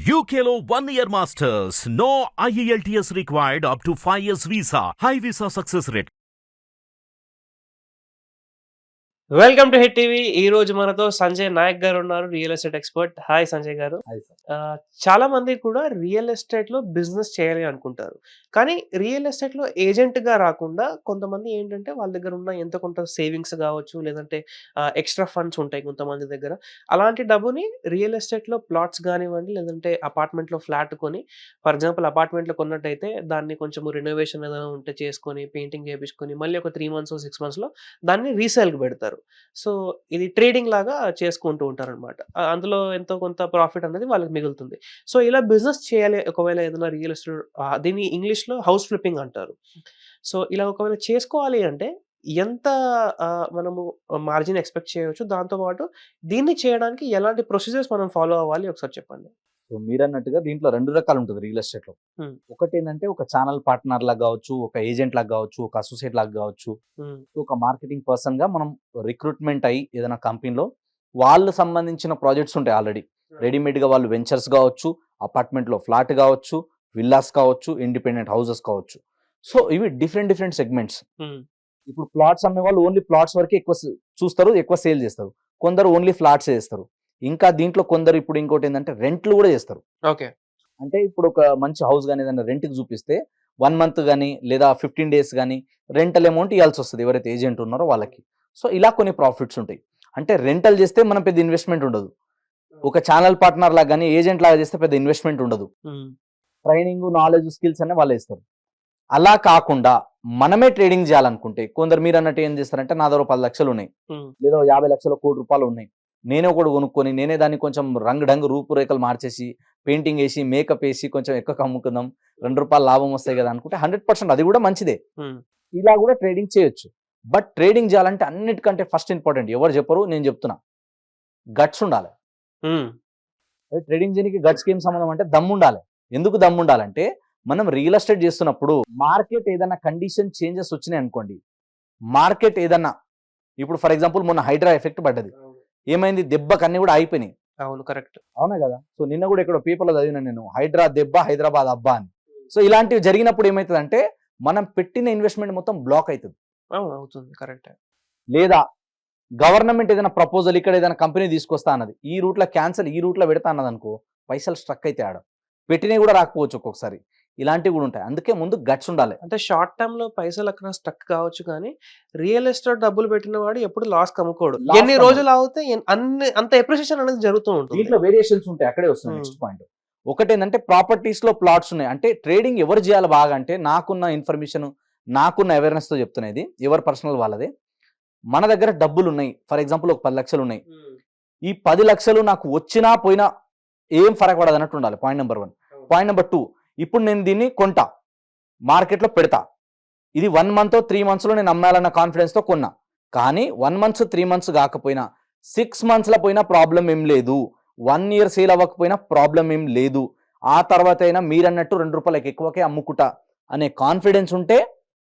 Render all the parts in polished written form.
UKLO 1 year masters. No IELTS required up to 5 years visa. High visa success rate. Welcome to hit TV. ఈ రోజు మనతో సంజయ్ నాయక్ గారు ఉన్నారు, real estate expert. Hi Sanjay గారు. చాలా మంది కూడా రియల్ ఎస్టేట్ లో బిజినెస్ చేయాలి అనుకుంటారు, కానీ రియల్ ఎస్టేట్ లో ఏజెంట్ గా రాకుండా కొంతమంది ఏంటంటే వాళ్ళ దగ్గర ఉన్న ఎంత కొంత సేవింగ్స్ కావచ్చు, లేదంటే ఎక్స్ట్రా ఫండ్స్ ఉంటాయి కొంతమంది దగ్గర. అలాంటి డబ్బుని రియల్ ఎస్టేట్ లో ప్లాట్స్ కానివ్వండి, లేదంటే అపార్ట్మెంట్ లో ఫ్లాట్ కొని, ఫర్ ఎగ్జాంపుల్ అపార్ట్మెంట్ లో కొన్నట్టయితే దాన్ని కొంచెం రెనోవేషన్ ఏదైనా ఉంటే చేసుకొని, పెయింటింగ్ చేయించుకొని, మళ్ళీ ఒక 3 months 6 months లో దాన్ని రీసేల్కి పెడతారు. సో ఇది ట్రేడింగ్ లాగా చేసుకుంటూ ఉంటారనమాట. అందులో ఎంతో కొంత ప్రాఫిట్ అనేది వాళ్ళకి మిగులుతుంది. సో ఇలా బిజినెస్ చేయాలి ఒకవేళ ఏదైనా రియల్ ఎస్టేట్, దీన్ని ఇంగ్లీష్‌లో హౌస్ ఫ్లిప్పింగ్ అంటారు. సో ఇలా ఒకవేళ చేసుకోవాలి అంటే ఎంత మనము మార్జిన్ ఎక్స్‌పెక్ట్ చేయవచ్చు? దాంతో పాటు దీన్ని చేయడానికి ఎలాంటి ప్రొసీజర్స్ మనం ఫాలో అవ్వాలి ఒకసారి చెప్పండి? సో మీరన్నట్టుగా దీంట్లో 2 రకాలు ఉంటుంది రియల్ ఎస్టేట్ లో. ఒకటేంటంటే ఒక ఛానల్ పార్ట్నర్ లాగా కావచ్చు, ఒక ఏజెంట్ లాగా కావచ్చు, ఒక అసోసియేట్ లాగా కావచ్చు, ఒక మార్కెటింగ్ పర్సన్ గా మనం రిక్రూట్మెంట్ అయ్యి ఏదైనా కంపెనీలో వాళ్ళు సంబంధించిన ప్రాజెక్ట్స్ ఉంటాయి ఆల్రెడీ రెడీమేడ్ గా. వాళ్ళు వెంచర్స్ కావచ్చు, అపార్ట్మెంట్ లో ఫ్లాట్ కావచ్చు, విల్లాస్ కావచ్చు, ఇండిపెండెంట్ హౌసెస్ కావచ్చు. సో ఇవి డిఫరెంట్ సెగ్మెంట్స్. ఇప్పుడు ప్లాట్స్ అమ్మే వాళ్ళు ఓన్లీ ప్లాట్స్ వరకే ఎక్కువ చూస్తారు, ఎక్కువ సేల్ చేస్తారు. కొందరు ఓన్లీ ఫ్లాట్స్ చేస్తారు. ఇంకా దీంట్లో కొందరు ఇప్పుడు ఇంకోటి ఏంటంటే రెంట్లు కూడా చేస్తారు. ఓకే, అంటే ఇప్పుడు ఒక మంచి హౌస్ కానీ ఏదైనా రెంట్కి చూపిస్తే 1 month కానీ లేదా 15 days కానీ రెంటల్ అమౌంట్ ఇవ్వాల్సి వస్తుంది ఎవరైతే ఏజెంట్ ఉన్నారో వాళ్ళకి. సో ఇలా కొన్ని ప్రాఫిట్స్ ఉంటాయి. అంటే రెంటల్ చేస్తే మనం పెద్ద ఇన్వెస్ట్మెంట్ ఉండదు. ఒక ఛానల్ పార్ట్నర్ లాగా కానీ ఏజెంట్ లాగా చేస్తే పెద్ద ఇన్వెస్ట్మెంట్ ఉండదు. ట్రైనింగ్, నాలెడ్జ్, స్కిల్స్ అనే వాళ్ళు ఇస్తారు. అలా కాకుండా మనమే ట్రేడింగ్ చేయాలనుకుంటే కొందరు మీరు అన్నట్టు ఏం చేస్తారంటే నా దగ్గర 10 లక్షలు ఉన్నాయి, లేదా 50 లక్షల కోటి రూపాయలు ఉన్నాయి, నేనే కూడా కొనుక్కొని నేనే దాన్ని కొంచెం రంగు డంగు రూపురేఖలు మార్చేసి పెయింటింగ్ వేసి మేకప్ వేసి కొంచెం ఎక్కువ అమ్ముకుందాం, 2 రూపాయలు లాభం వస్తాయి కదా అనుకుంటే 100% అది కూడా మంచిదే. ఇలా కూడా ట్రేడింగ్ చేయొచ్చు. బట్ ట్రేడింగ్ చేయాలంటే అన్నిటికంటే ఫస్ట్ ఇంపార్టెంట్ ఎవరు చెప్పరు, నేను చెప్తున్నా, గట్స్ ఉండాలి. ట్రేడింగ్ చేయడానికి గట్స్కి ఏం సంబంధం అంటే దమ్ము ఉండాలి. ఎందుకు దమ్ము ఉండాలంటే మనం రియల్ ఎస్టేట్ చేస్తున్నప్పుడు మార్కెట్ ఏదైనా కండిషన్ చేంజెస్ వచ్చినాయి అనుకోండి, మార్కెట్ ఏదన్నా ఇప్పుడు ఫర్ ఎగ్జాంపుల్ మొన్న హైడ్రా ఎఫెక్ట్ పడ్డది, ఏమైంది, దెబ్బకు అన్ని కూడా అయిపోయినాయి. అవును, కరెక్ట్, అవునా కదా. సో నిన్న కూడా ఇక్కడ పేపర్లో చదివినా నేను, హైడ్రా దెబ్బ హైదరాబాద్ అబ్బా అని. సో ఇలాంటివి జరిగినప్పుడు ఏమవుతుంది అంటే మనం పెట్టిన ఇన్వెస్ట్మెంట్ మొత్తం బ్లాక్ అవుతుంది. అవుతుంది, కరెక్ట్. లేదా గవర్నమెంట్ ఏదైనా ప్రపోజల్ ఇక్కడ ఏదైనా కంపెనీ తీసుకొస్తా అన్నది, ఈ రూట్లో క్యాన్సల్, ఈ రూట్లో పెడతా అన్నది అనుకో, పైసలు స్ట్రక్ అయితే ఆడ పెట్టినవి కూడా రాకపోవచ్చు ఒక్కొక్కసారి. ఇలాంటివి కూడా ఉంటాయి. అందుకే ముందు గట్స్ ఉండాలి. అంటే షార్ట్ టర్మ్ లో పైసలు అక్కడ స్టక్ కావచ్చు, కానీ రియల్ ఎస్టేట్ డబ్బులు పెట్టిన వాడు ఎప్పుడు లాస్ కమ్ముకోడు. ఎన్ని రోజులు అవుతే అంత ఎప్రిసియేషన్ అనేది జరుగుతూ ఉంటుంది. దీంట్లో వేరియేషన్స్ ఉంటాయి. అక్కడే వస్తుంది నెక్స్ట్ పాయింట్. ఒకటేంటంటే ప్రాపర్టీస్ లో ప్లాట్స్ ఉన్నాయి. అంటే ట్రేడింగ్ ఎవరు చేయాలి బాగా అంటే, నాకున్న ఇన్ఫర్మేషన్, నాకున్న అవేర్నెస్ తో చెప్తున్నది, ఎవరు పర్సనల్ వాళ్ళదే. మన దగ్గర డబ్బులు ఉన్నాయి, ఫర్ ఎగ్జాంపుల్ ఒక 10 లక్షలు ఉన్నాయి. ఈ 10 లక్షలు నాకు వచ్చినా పోయినా ఏం ఫరక పడదు అన్నట్టు ఉండాలి. Point number 1. పాయింట్ నెంబర్ 2, ఇప్పుడు నేను దీన్ని కొంటా, మార్కెట్లో పెడతా. ఇది 1 month 3 months నేను అమ్మాలన్న కాన్ఫిడెన్స్తో కొన్నా. కానీ 1 month 3 months కాకపోయినా 6 monthsలో పోయినా ప్రాబ్లం ఏం లేదు, 1 year సేల్ అవ్వకపోయినా ప్రాబ్లం ఏం లేదు. ఆ తర్వాత అయినా మీరన్నట్టు 2 రూపాయలకి ఎక్కువకే అమ్ముకుంటా అనే కాన్ఫిడెన్స్ ఉంటే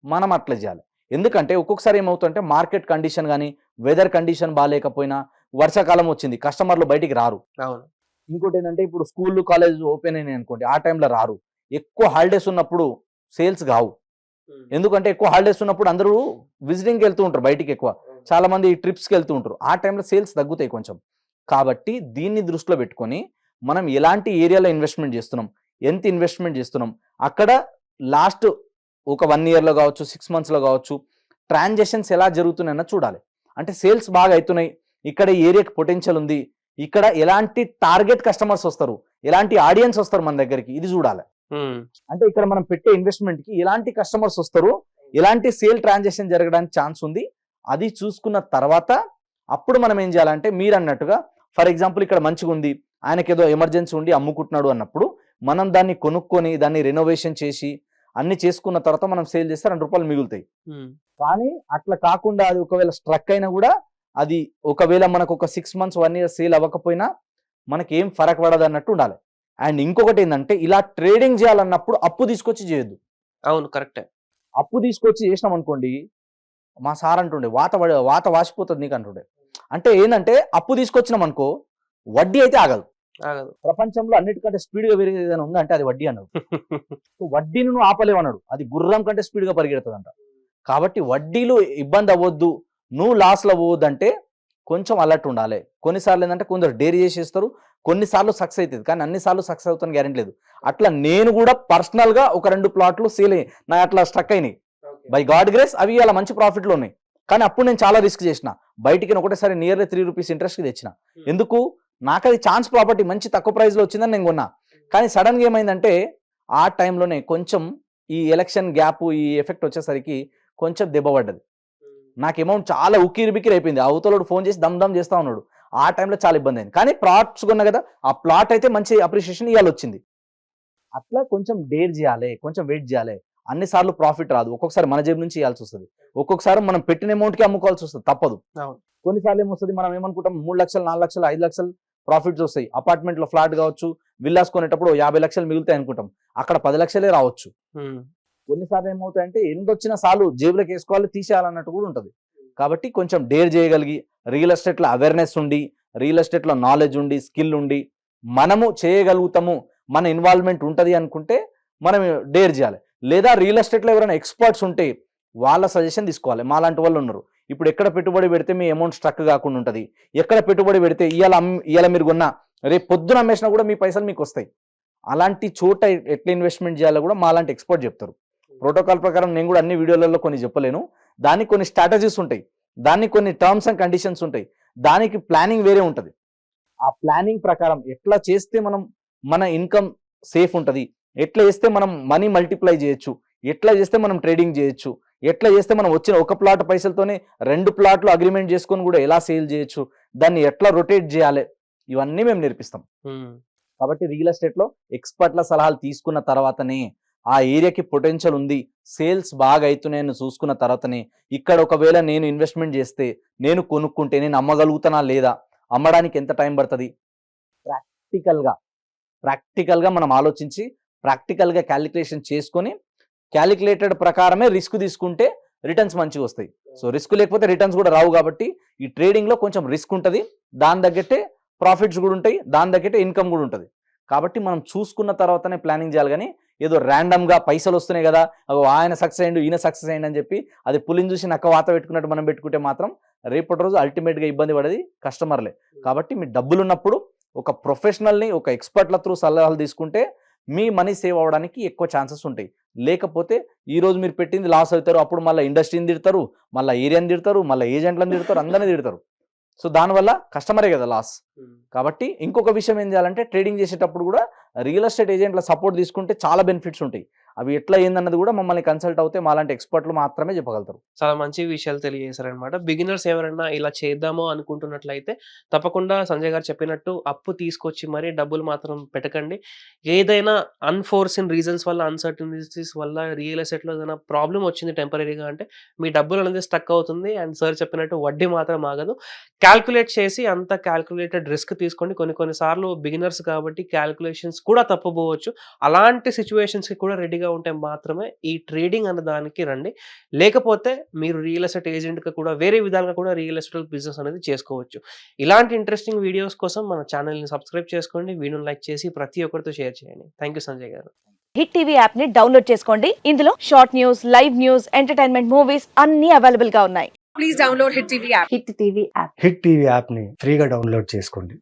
మనం అట్లా చేయాలి. ఎందుకంటే ఒక్కొక్కసారి ఏమవుతుందంటే మార్కెట్ కండిషన్ కానీ వెదర్ కండిషన్ బాగాలేకపోయినా, వర్షాకాలం వచ్చింది, కస్టమర్లు బయటికి రారు. అవును. ఇంకోటి ఏంటంటే ఇప్పుడు స్కూళ్ళు కాలేజ్ ఓపెన్ అయినాయి అనుకోండి, ఆ టైంలో రారు. ఎక్కువ హాలిడేస్ ఉన్నప్పుడు సేల్స్ కావు. ఎందుకంటే ఎక్కువ హాలిడేస్ ఉన్నప్పుడు అందరూ విజిటింగ్కి వెళ్తూ ఉంటారు, బయటికి ఎక్కువ చాలా మంది ట్రిప్స్కి వెళ్తూ ఉంటారు. ఆ టైంలో సేల్స్ తగ్గుతాయి కొంచెం. కాబట్టి దీన్ని దృష్టిలో పెట్టుకొని మనం ఎలాంటి ఏరియాలో ఇన్వెస్ట్మెంట్ చేస్తున్నాం, ఎంత ఇన్వెస్ట్మెంట్ చేస్తున్నాం, అక్కడ లాస్ట్ ఒక 1 yearలో కావచ్చు, 6 monthsలో కావచ్చు, ట్రాన్సాక్షన్స్ ఎలా జరుగుతున్నాయన్న చూడాలి. అంటే సేల్స్ బాగా అవుతున్నాయి, ఇక్కడ ఏరియాకి పొటెన్షియల్ ఉంది, ఇక్కడ ఎలాంటి టార్గెట్ కస్టమర్స్ వస్తారు, ఎలాంటి ఆడియన్స్ వస్తారు మన దగ్గరికి, ఇది చూడాలి. అంటే ఇక్కడ మనం పెట్టే ఇన్వెస్ట్మెంట్ కి ఎలాంటి కస్టమర్స్ వస్తారు, ఎలాంటి సేల్ ట్రాన్సాక్షన్ జరగడానికి ఛాన్స్ ఉంది, అది చూసుకున్న తర్వాత అప్పుడు మనం ఏం చేయాలంటే మీరు అన్నట్టుగా ఫర్ ఎగ్జాంపుల్ ఇక్కడ మంచిగా ఉంది, ఆయనకి ఏదో ఎమర్జెన్సీ ఉండి అమ్ముకుంటున్నాడు అన్నప్పుడు మనం దాన్ని కొనుక్కొని దాన్ని రెనోవేషన్ చేసి అన్ని చేసుకున్న తర్వాత మనం సేల్ చేస్తే 2 రూపాయలు మిగులుతాయి. కానీ అట్లా కాకుండా అది ఒకవేళ స్ట్రక్ అయినా కూడా, అది ఒకవేళ మనకు ఒక 6 months 1 year సేల్ అవ్వకపోయినా మనకి ఏం ఫరక్ పడదు అన్నట్టు ఉండాలి. అండ్ ఇంకొకటి ఏంటంటే ఇలా ట్రేడింగ్ చేయాలన్నప్పుడు అప్పు తీసుకొచ్చి చేయొద్దు. అవును, కరెక్టే. అప్పు తీసుకొచ్చి చేసినాం అనుకోండి, మా సార్ అంటుండే వాత వాసిపోతుంది నీకు అంటుండే. అంటే ఏంటంటే అప్పు తీసుకొచ్చినాం అనుకో, వడ్డీ అయితే ఆగదు. ఆగదు. ప్రపంచంలో అన్నిటికంటే స్పీడ్ గా పెరిగేది ఏదైనా ఉందంటే అది వడ్డీ అన్నాడు. సో వడ్డీని నువ్వు ఆపలేవు అన్నాడు, అది గుర్రం కంటే స్పీడ్ గా పరిగెడుతుందంట. కాబట్టి వడ్డీలు ఇబ్బంది అవ్వద్దు, నువ్వు లాస్ లో పోవద్దు అంటే కొంచెం అలర్ట్ ఉండాలి. కొన్నిసార్లు ఏంటంటే కొందరు డేరీ చేసేస్తారు, కొన్నిసార్లు సక్సెస్ అవుతుంది, కానీ అన్నిసార్లు సక్సెస్ అవుతాను గ్యారెంటీ లేదు. అట్లా నేను కూడా పర్సనల్ గా ఒక 2 ప్లాట్లు సేల్ అయ్యి నా అట్లా స్ట్రక్ అయినాయి. బై గాడ్ గ్రేస్ అవి అలా మంచి ప్రాఫిట్లో ఉన్నాయి. కానీ అప్పుడు నేను చాలా రిస్క్ చేసిన, బయటికి ఒకటేసారి నియర్లీ 3 రూపీస్ ఇంట్రెస్ట్ తెచ్చిన. ఎందుకు? నాకు అది ఛాన్స్ ప్రాపర్టీ, మంచి తక్కువ ప్రైస్లో వచ్చిందని నేను కొన్నా. కానీ సడన్గా ఏమైందంటే ఆ టైంలోనే కొంచెం ఈ ఎలక్షన్ గ్యాప్, ఈ ఎఫెక్ట్ వచ్చేసరికి కొంచెం దెబ్బ పడ్డది. నాకు అమౌంట్ చాలా ఉక్కిరి బిక్కిరి అయిపోయింది. ఆ అవతలోడు ఫోన్ చేసి దమ్ దమ్ చేస్తా ఉన్నాడు. ఆ టైంలో చాలా ఇబ్బంది అయింది. కానీ ప్లాట్స్ కొన్నా కదా, ఆ ప్లాట్ అయితే మంచి అప్రిషియేషన్ ఇవాళ వచ్చింది. అట్లా కొంచెం డేర్ చేయాలి, కొంచెం వెయిట్ చేయాలి. అన్నిసార్లు ప్రాఫిట్ రాదు, ఒక్కొక్కసారి మన జేబు నుంచి ఇవ్వాల్సి వస్తుంది, ఒక్కొక్కసారి మనం పెట్టిన అమౌంట్కి అమ్ముకోవాల్సి వస్తుంది, తప్పదు. కొన్నిసార్లు ఏమొస్తుంది, మనం ఏమనుకుంటాం 3 లక్షలు 4 లక్షలు 5 లక్షలు ప్రాఫిట్స్ వస్తాయి. అపార్ట్మెంట్ లో ఫ్లాట్ కావచ్చు, విల్లాస్ కొనేటప్పుడు 50 లక్షలు మిగులుతాయి అనుకుంటాం, అక్కడ 10 లక్షలే రావచ్చు. కొన్నిసార్లు ఏమవుతాయంటే ఎంతొచ్చినా సార్లు జేబులోకి వేసుకోవాలి, తీసేయాలన్నట్టు కూడా ఉంటుంది. కాబట్టి కొంచెం డేర్ చేయగలిగి, రియల్ ఎస్టేట్ లో అవేర్నెస్ ఉండి, రియల్ ఎస్టేట్ లో నాలెడ్జ్ ఉండి, స్కిల్ ఉండి, మనము చేయగలుగుతాము, మన ఇన్వాల్వ్మెంట్ ఉంటుంది అనుకుంటే మనం డేర్ చేయాలి. లేదా రియల్ ఎస్టేట్లో ఎవరైనా ఎక్స్పర్ట్స్ ఉంటే వాళ్ళ సజెషన్ తీసుకోవాలి. మాలాంటి వాళ్ళు ఉన్నారు. ఇప్పుడు ఎక్కడ పెట్టుబడి పెడితే మీ అమౌంట్ స్ట్రక్ కాకుండా ఉంటుంది, ఎక్కడ పెట్టుబడి పెడితే ఇవాళ మీరు కొన్నా రేపు పొద్దున అమ్మేసినా కూడా మీ పైసలు మీకు వస్తాయి, అలాంటి చోట ఎట్లా ఇన్వెస్ట్మెంట్ చేయాలో కూడా మాలాంటి ఎక్స్పర్ట్ చెప్తారు. ప్రోటోకాల్ ప్రకారం నేను కూడా అన్ని వీడియోలలో కొన్ని చెప్పలేను, దానికి కొన్ని స్ట్రాటజీస్ ఉంటాయి, దానికి కొన్ని టర్మ్స్ అండ్ కండిషన్స్ ఉంటాయి, దానికి ప్లానింగ్ వేరే ఉంటుంది. ఆ ప్లానింగ్ ప్రకారం ఎట్లా చేస్తే మనం మన ఇన్కమ్ సేఫ్ ఉంటుంది, ఎట్లా చేస్తే మనం మనీ మల్టిప్లై చేయొచ్చు, ఎట్లా చేస్తే మనం ట్రేడింగ్ చేయొచ్చు, ఎట్లా చేస్తే మనం వచ్చిన 1 ప్లాట్ పైసలతోనే 2 ప్లాట్లు అగ్రిమెంట్ చేసుకొని కూడా ఎలా సేల్ చేయొచ్చు, దాన్ని ఎట్లా రొటేట్ చేయాలి, ఇవన్నీ మేము నేర్పిస్తాం. కాబట్టి రియల్ ఎస్టేట్ లో ఎక్స్పర్ట్ల సలహాలు తీసుకున్న తర్వాతనే, ఆ ఏరియాకి పొటెన్షియల్ ఉంది, సేల్స్ బాగా అవుతున్నాయని చూసుకున్న తర్వాతనే, ఇక్కడ ఒకవేళ నేను ఇన్వెస్ట్మెంట్ చేస్తే, నేను కొనుక్కుంటే నేను అమ్మగలుగుతానా లేదా, అమ్మడానికి ఎంత టైం పడుతుంది, ప్రాక్టికల్గా మనం ఆలోచించి ప్రాక్టికల్గా క్యాలిక్యులేషన్ చేసుకొని క్యాలిక్యులేటెడ్ ప్రకారమే రిస్క్ తీసుకుంటే రిటర్న్స్ మంచిగా వస్తాయి. సో రిస్క్ లేకపోతే రిటర్న్స్ కూడా రావు. కాబట్టి ఈ ట్రేడింగ్లో కొంచెం రిస్క్ ఉంటుంది, దాని తగ్గట్టే ప్రాఫిట్స్ కూడా ఉంటాయి, దాని తగ్గట్టే ఇన్కమ్ కూడా ఉంటుంది. కాబట్టి మనం చూసుకున్న తర్వాతనే ప్లానింగ్ చేయాలి. కానీ ఏదో ర్యాండమ్గా పైసలు వస్తున్నాయి కదా, ఆయన సక్సెస్ అయ్యిండు ఈయన సక్సెస్ అయ్యిండు అని చెప్పి అది పులిని చూసి నక్క వాత పెట్టుకున్నట్టు మనం పెట్టుకుంటే మాత్రం రేపటి రోజు అల్టిమేట్గా ఇబ్బంది పడేది కస్టమర్లే. కాబట్టి మీ డబ్బులు ఉన్నప్పుడు ఒక ప్రొఫెషనల్ని, ఒక ఎక్స్పర్ట్ల త్రూ సలహాలు తీసుకుంటే మీ మనీ సేవ్ అవ్వడానికి ఎక్కువ ఛాన్సెస్ ఉంటాయి. లేకపోతే ఈరోజు మీరు పెట్టింది లాస్ అవుతారు, అప్పుడు మళ్ళీ ఇండస్ట్రీని తిడతారు, మళ్ళీ ఏరియాని తిడతారు, మళ్ళీ ఏజెంట్లను తిడతారు, అందరినీ తిడతారు. సో దానివల్ల కస్టమరే కదా లాస్. కాబట్టి ఇంకొక విషయం ఏం చేయాలంటే, ట్రేడింగ్ చేసేటప్పుడు కూడా రియల్ ఎస్టేట్ ఏజెంట్ల సపోర్ట్ తీసుకుంటే చాలా బెనిఫిట్స్ ఉంటాయి. అవి ఎట్లా ఏందన్నది కూడా మమ్మల్ని కన్సల్ట్ అవుతే మాలాంటి ఎక్స్పర్ట్లు మాత్రమే చెప్పగలుగుతారు. చాలా మంచి విషయాలు తెలియజేశారనమాట. బిగినర్స్ ఎవరైనా ఇలా చేద్దామో అనుకుంటున్నట్లయితే తప్పకుండా సంజయ్ గారు చెప్పినట్టు అప్పు తీసుకొచ్చి మరీ డబ్బులు మాత్రం పెట్టకండి. ఏదైనా అన్ఫోర్సిన్ రీజన్స్ వల్ల, అన్సర్టనిటీస్ వల్ల రియల్ ఎస్టేట్లో ఏదైనా ప్రాబ్లం వచ్చింది టెంపరీగా అంటే మీ డబ్బులు అనేది స్టక్ అవుతుంది. అండ్ సార్ చెప్పినట్టు వడ్డీ మాత్రం ఆగదు. క్యాల్కులేట్ చేసి అంత క్యాల్కులేటెడ్ రిస్క్ తీసుకోండి. కొన్నిసార్లు బిగినర్స్ కాబట్టి క్యాల్కులేషన్స్ కూడా తప్పుపోవచ్చు. అలాంటి సిచ్యువేషన్స్కి కూడా రెడీగా ఉంటే మాత్రమే ఈ ట్రేడింగ్ అన్న దానికి రండి. లేకపోతే మీరు రియల్ ఎస్టేట్ ఏజెంట్గా కూడా వేరే విధాలుగా కూడా రియల్ ఎస్టేట్ బిజినెస్ అనేది చేసుకోవచ్చు. ఇలాంటి ఇంట్రెస్టింగ్ వీడియోస్ కోసం మన ఛానల్ని సబ్స్క్రైబ్ చేసుకోండి, వీడియోని లైక్ చేసి ప్రతి ఒక్కరితో షేర్ చేయండి. థ్యాంక్ యూ సంజయ్ గారు. హిట్ టీవీ యాప్ ని డౌన్లోడ్ చేసుకోండి. ఇందులో short news, live news, entertainment movies అన్ని అవైలబుల్ గా ఉన్నాయి. Please download hit TV app. Hit TV యాప్ని ఫ్రీగా డౌన్లోడ్ చేసుకోండి.